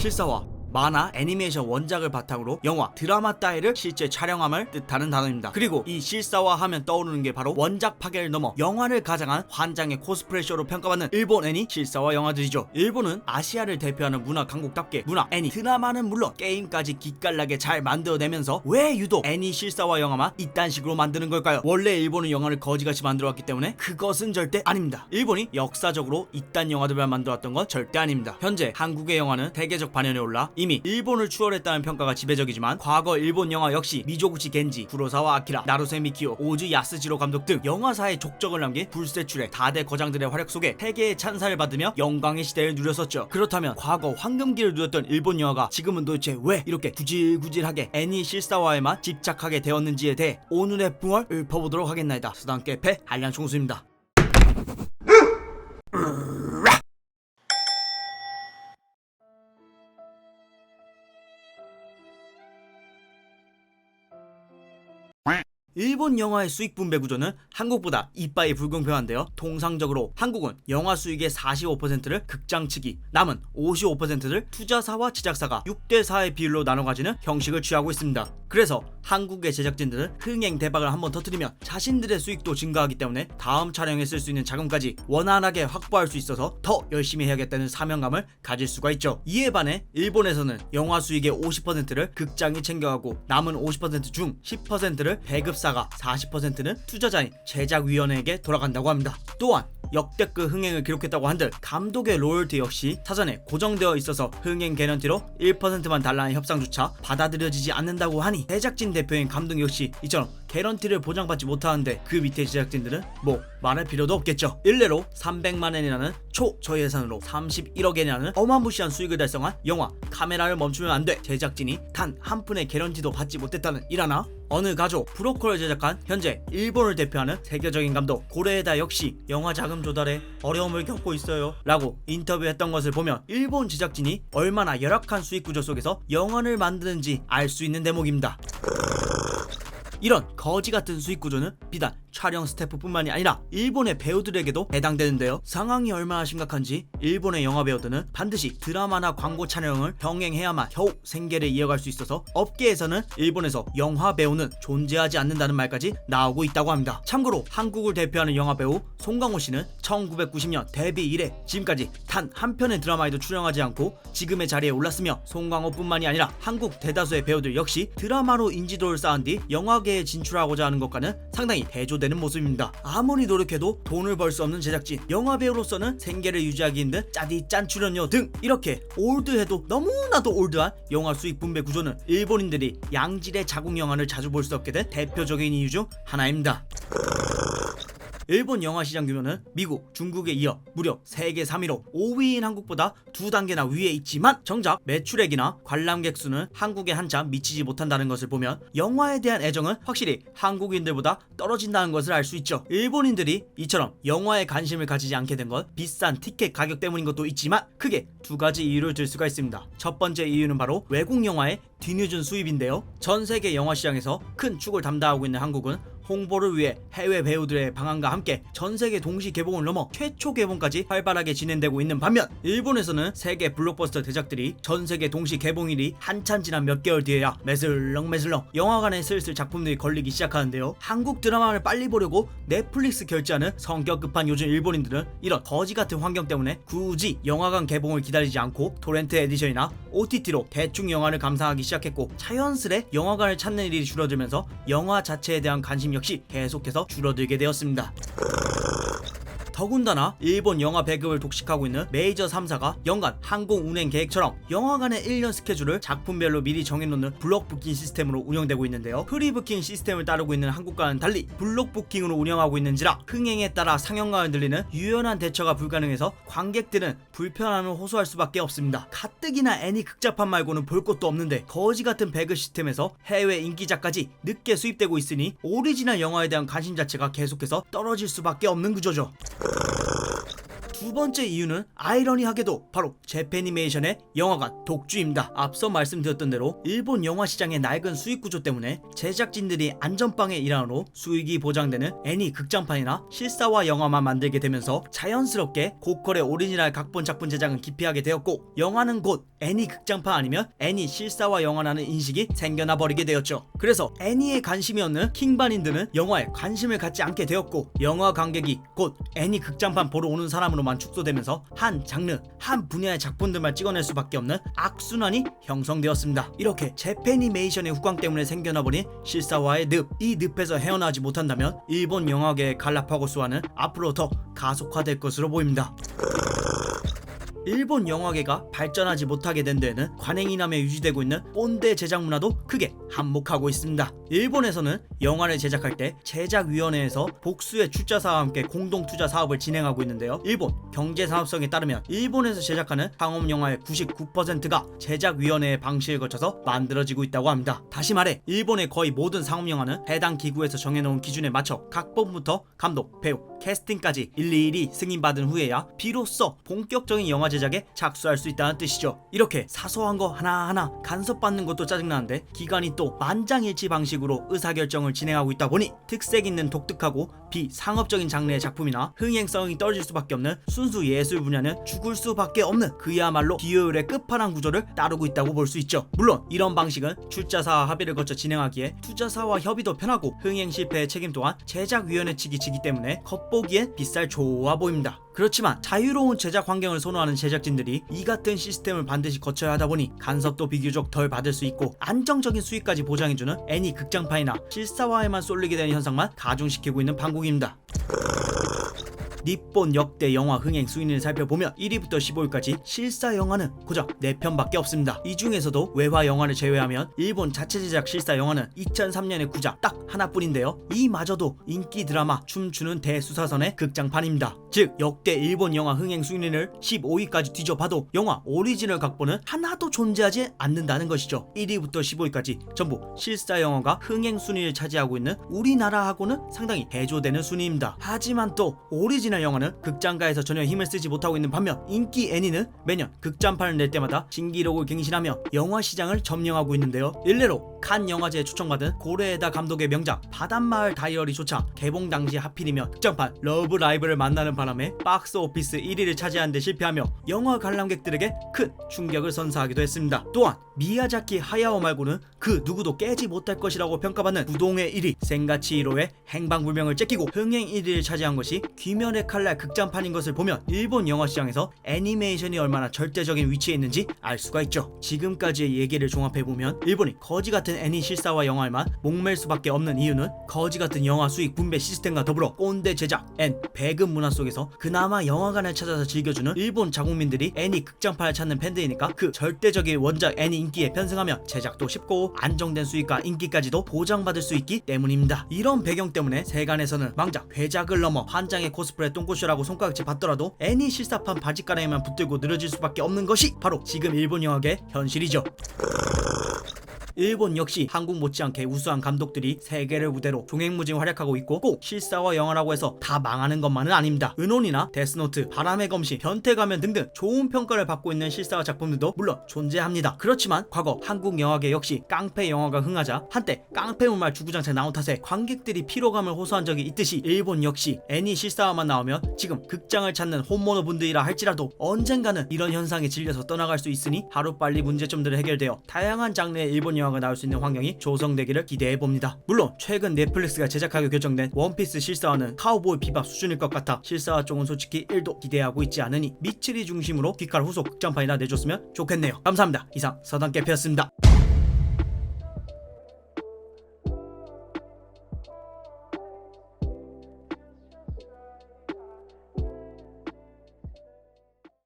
실사화, 만화, 애니메이션 원작을 바탕으로 영화, 드라마 따위를 실제 촬영함을 뜻하는 단어입니다. 그리고 이 실사화하면 떠오르는 게 바로 원작 파괴를 넘어 영화를 가장한 환장의 코스프레 쇼로 평가받는 일본 애니 실사화 영화들이죠. 일본은 아시아를 대표하는 문화 강국답게 문화, 애니, 드라마는 물론 게임까지 기깔나게 잘 만들어내면서 왜 유독 애니 실사화 영화만 이딴 식으로 만드는 걸까요? 원래 일본은 영화를 거지같이 만들어왔기 때문에 그것은 절대 아닙니다. 일본이 역사적으로 이딴 영화들만 만들어왔던 건 절대 아닙니다. 현재 한국의 영화는 세계적 반열에 올라 이미 일본을 추월했다는 평가가 지배적이지만 과거 일본 영화 역시 미조구치 겐지, 구로사와 아키라, 나루세 미키오, 오즈 야스지로 감독 등 영화사에 족적을 남긴 불세출의 다대 거장들의 활약 속에 세계의 찬사를 받으며 영광의 시대를 누렸었죠. 그렇다면 과거 황금기를 누렸던 일본 영화가 지금은 도대체 왜 이렇게 구질구질하게 애니 실사화에만 집착하게 되었는지에 대해 오늘의 붕얼 읊어보도록 하겠나이다. 수단깨패 한량총수입니다. 일본 영화의 수익 분배 구조는 한국보다 이빠이 불공평한데요. 통상적으로 한국은 영화 수익의 45%를 극장 측이, 남은 55%를 투자사와 제작사가 6대4의 비율로 나눠 가지는 형식을 취하고 있습니다. 그래서 한국의 제작진들은 흥행 대박을 한번 터뜨리면 자신들의 수익도 증가하기 때문에 다음 촬영에 쓸 수 있는 자금까지 원활하게 확보할 수 있어서 더 열심히 해야겠다는 사명감을 가질 수가 있죠. 이에 반해 일본에서는 영화 수익의 50%를 극장이 챙겨가고 남은 50% 중 10%를 배급사가, 40%는 투자자인 제작위원회에게 돌아간다고 합니다. 또한 역대급 흥행을 기록했다고 한들 감독의 로열티 역시 사전에 고정되어 있어서 흥행 개런티로 1%만 달라는 협상조차 받아들여지지 않는다고 하니 제작진 대표인 감독 역시 이처럼 개런티를 보장받지 못하는데 그 밑에 제작진들은 뭐 말할 필요도 없겠죠. 일례로 300만엔이라는 초저예산으로 31억엔이라는 어마무시한 수익을 달성한 영화 카메라를 멈추면 안돼 제작진이 단 한 푼의 개런티도 받지 못했다는 일하나? 어느 가족 브로커를 제작한 현재 일본을 대표하는 세계적인 감독 고레에다 역시 영화 자금 조달에 어려움을 겪고 있어요 라고 인터뷰했던 것을 보면 일본 제작진이 얼마나 열악한 수익 구조 속에서 영화를 만드는지 알 수 있는 대목입니다. 이런 거지같은 수익 구조는 비단 촬영 스태프뿐만이 아니라 일본의 배우들에게도 해당되는데요. 상황이 얼마나 심각한지 일본의 영화 배우들은 반드시 드라마나 광고 촬영을 병행해야만 겨우 생계를 이어갈 수 있어서 업계에서는 일본에서 영화 배우는 존재하지 않는다는 말까지 나오고 있다고 합니다. 참고로 한국을 대표하는 영화 배우 송강호 씨는 1990년 데뷔 이래 지금까지 단 한 편의 드라마에도 출연하지 않고 지금의 자리에 올랐으며 송강호뿐만이 아니라 한국 대다수의 배우들 역시 드라마로 인지도를 쌓은 뒤 영화계에 진출하고자 하는 것과는 상당히 대조되는 모습입니다. 아무리 노력해도 돈을 벌 수 없는 제작진, 영화 배우로서는 생계를 유지하기 힘든 짜디 짠 출연료 등 이렇게 올드해도 너무나도 올드한 영화 수익 분배 구조는 일본인들이 양질의 자국 영화를 자주 볼 수 없게 된 대표적인 이유 중 하나입니다. 일본 영화 시장 규모는 미국, 중국에 이어 무려 세계 3위로 5위인 한국보다 2단계나 위에 있지만 정작 매출액이나 관람객 수는 한국에 한참 미치지 못한다는 것을 보면 영화에 대한 애정은 확실히 한국인들보다 떨어진다는 것을 알 수 있죠. 일본인들이 이처럼 영화에 관심을 가지지 않게 된 건 비싼 티켓 가격 때문인 것도 있지만 크게 두 가지 이유를 들 수가 있습니다. 첫 번째 이유는 바로 외국 영화의 뒤늦은 수입인데요. 전 세계 영화 시장에서 큰 축을 담당하고 있는 한국은 홍보를 위해 해외 배우들의 방한과 함께 전세계 동시 개봉을 넘어 최초 개봉까지 활발하게 진행되고 있는 반면 일본에서는 세계 블록버스터 대작들이 전세계 동시 개봉일이 한참 지난 몇 개월 뒤에야 매슬렁 영화관에 슬슬 작품들이 걸리기 시작하는데요. 한국 드라마를 빨리 보려고 넷플릭스 결제하는 성격 급한 요즘 일본인들은 이런 거지같은 환경 때문에 굳이 영화관 개봉을 기다리지 않고 토렌트 에디션이나 OTT로 대충 영화를 감상하기 시작했고 자연스레 영화관을 찾는 일이 줄어들면서 영화 자체에 대한 관심 역시 계속해서 줄어들게 되었습니다. 더군다나 일본 영화 배급을 독식하고 있는 메이저 3사가 연간 항공 운행 계획처럼 영화관의 1년 스케줄을 작품별로 미리 정해놓는 블록 부킹 시스템으로 운영되고 있는데요. 프리 부킹 시스템을 따르고 있는 한국과는 달리 블록 부킹으로 운영하고 있는지라 흥행에 따라 상영관을 늘리는 유연한 대처가 불가능해서 관객들은 불편함을 호소할 수밖에 없습니다. 가뜩이나 애니 극장판 말고는 볼 것도 없는데 거지같은 배급 시스템에서 해외 인기작까지 늦게 수입되고 있으니 오리지널 영화에 대한 관심 자체가 계속해서 떨어질 수밖에 없는 구조죠. 두 번째 이유는 아이러니하게도 바로 재패니메이션의 영화관 독주입니다. 앞서 말씀드렸던 대로 일본 영화 시장의 낡은 수익 구조 때문에 제작진들이 안전빵에 일환으로 수익이 보장되는 애니 극장판이나 실사화 영화만 만들게 되면서 자연스럽게 고퀄의 오리지널 각본 작품 제작은 기피하게 되었고, 영화는 곧 애니 극장판 아니면 애니 실사화 영화라는 인식이 생겨나 버리게 되었죠. 그래서 애니에 관심이 없는 킹반인들은 영화에 관심을 갖지 않게 되었고, 영화 관객이 곧 애니 극장판 보러 오는 사람으로만 축소되면서 한 장르, 한 분야의 작품들만 찍어낼 수밖에 없는 악순환이 형성되었습니다. 이렇게 재패니메이션의 후광 때문에 생겨나버린 실사화의 늪, 이 늪에서 헤어나지 못한다면 일본 영화계의 갈라파고스화는 앞으로 더 가속화될 것으로 보입니다. 일본 영화계가 발전하지 못하게 된 데에는 관행이남에 유지되고 있는 꼰대 제작 문화도 크게 한몫하고 있습니다. 일본에서는 영화를 제작할 때 제작위원회에서 복수의 출자사와 함께 공동투자 사업을 진행하고 있는데요. 일본 경제산업성에 따르면 일본에서 제작하는 상업영화의 99%가 제작위원회의 방식을 거쳐서 만들어지고 있다고 합니다. 다시 말해 일본의 거의 모든 상업영화는 해당 기구에서 정해놓은 기준에 맞춰 각본부터 감독, 배우, 캐스팅까지 일일이 승인받은 후에야 비로소 본격적인 영화 제작에 착수할 수 있다는 뜻이죠. 이렇게 사소한 거 하나하나 간섭받는 것도 짜증나는데 기관이 또 만장일치 방식으로 의사결정을 진행하고 있다 보니 특색 있는 독특하고 비상업적인 장르의 작품이나 흥행성이 떨어질 수밖에 없는 순수 예술 분야는 죽을 수밖에 없는 그야말로 비효율의 끝판왕 구조를 따르고 있다고 볼 수 있죠. 물론 이런 방식은 출자사와 합의를 거쳐 진행하기에 투자사와 협의도 편하고 흥행 실패의 책임 또한 제작위원회 측이 지기 때문에 겉보기엔 빗살 좋아 보입니다. 그렇지만 자유로운 제작 환경을 선호하는 제작진들이 이 같은 시스템을 반드시 거쳐야 하다 보니 간섭도 비교적 덜 받을 수 있고 안정적인 수익까지 보장해주는 애니 극장판이나 실사화에만 쏠리게 되는 현상만 가중시키고 있는 판국입니다. 니폰 역대 영화 흥행 순위를 살펴보면 1위부터 15위까지 실사 영화는 고작 4편밖에 없습니다. 이 중에서도 외화 영화를 제외하면 일본 자체 제작 실사 영화는 2003년의 구작 딱 하나뿐인데요. 이마저도 인기 드라마 춤추는 대수사선의 극장판입니다. 즉 역대 일본 영화 흥행 순위를 15위까지 뒤져봐도 영화 오리지널 각본은 하나도 존재하지 않는다는 것이죠. 1위부터 15위까지 전부 실사 영화가 흥행 순위를 차지하고 있는 우리나라하고는 상당히 대조되는 순위입니다. 하지만 또 오리지널 영화는 극장가에서 전혀 힘을 쓰지 못하고 있는 반면 인기 애니는 매년 극장판을 낼 때마다 신기록을 갱신하며 영화 시장을 점령하고 있는데요. 일례로 칸 영화제에 초청받은 고레에다 감독의 명작 바닷마을 다이어리조차 개봉 당시 하필이면 극장판 러브 라이브를 만나는 바람에 박스 오피스 1위를 차지하는 데 실패하며 영화 관람객들에게 큰 충격을 선사하기도 했습니다. 또한 미야자키 하야오 말고는 그 누구도 깨지 못할 것이라고 평가받는 부동의 1위 센가치히로의 행방불명을 째끼고 흥행 1위를 차지한 것이 귀면의 칼날 극장판인 것을 보면 일본 영화 시장에서 애니메이션이 얼마나 절대적인 위치에 있는지 알 수가 있죠. 지금까지의 얘기를 종합해보면 일본이 거지같은 애니 실사화 영화에만 목맬 수밖에 없는 이유는 거지같은 영화 수익 분배 시스템과 더불어 꼰대 제작 앤 배급 문화 속에서 그나마 영화관을 찾아서 즐겨주는 일본 자국민들이 애니 극장판을 찾는 팬들이니까 그 절대적인 원작 애니 인기에 편승하면 제작도 쉽고 안정된 수익과 인기까지도 보장받을 수 있기 때문입니다. 이런 배경 때문에 세간에서는 망작 회작을 넘어 환장의 코스프레 똥꼬쇼라고 손가락질 받더라도 애니 실사판 바지가랑이만 붙들고 늘어질 수밖에 없는 것이 바로 지금 일본 영화계의 현실이죠. 일본 역시 한국 못지않게 우수한 감독들이 세계를 무대로 종횡무진 활약하고 있고 꼭 실사화 영화라고 해서 다 망하는 것만은 아닙니다. 은혼이나 데스노트, 바람의 검신, 변태가면 등등 좋은 평가를 받고 있는 실사화 작품들도 물론 존재합니다. 그렇지만 과거 한국 영화계 역시 깡패 영화가 흥하자 한때 깡패물말 주구장창 나온 탓에 관객들이 피로감을 호소한 적이 있듯이 일본 역시 애니 실사화만 나오면 지금 극장을 찾는 홈모노 분들이라 할지라도 언젠가는 이런 현상에 질려서 떠나갈 수 있으니 하루빨리 문제점들을 해결되어 다양한 장르의 일본 영화가 나올 수 있는 환경이 조성되기를 기대해봅니다. 물론 최근 넷플릭스가 제작하기로 결정된 원피스 실사화는 카우보이 비밥 수준일 것 같아 실사화 쪽은 솔직히 1도 기대하고 있지 않으니 미츠리 중심으로 귓갈 후속 극장판이나 내줬으면 좋겠네요. 감사합니다. 이상 서당깨피였습니다.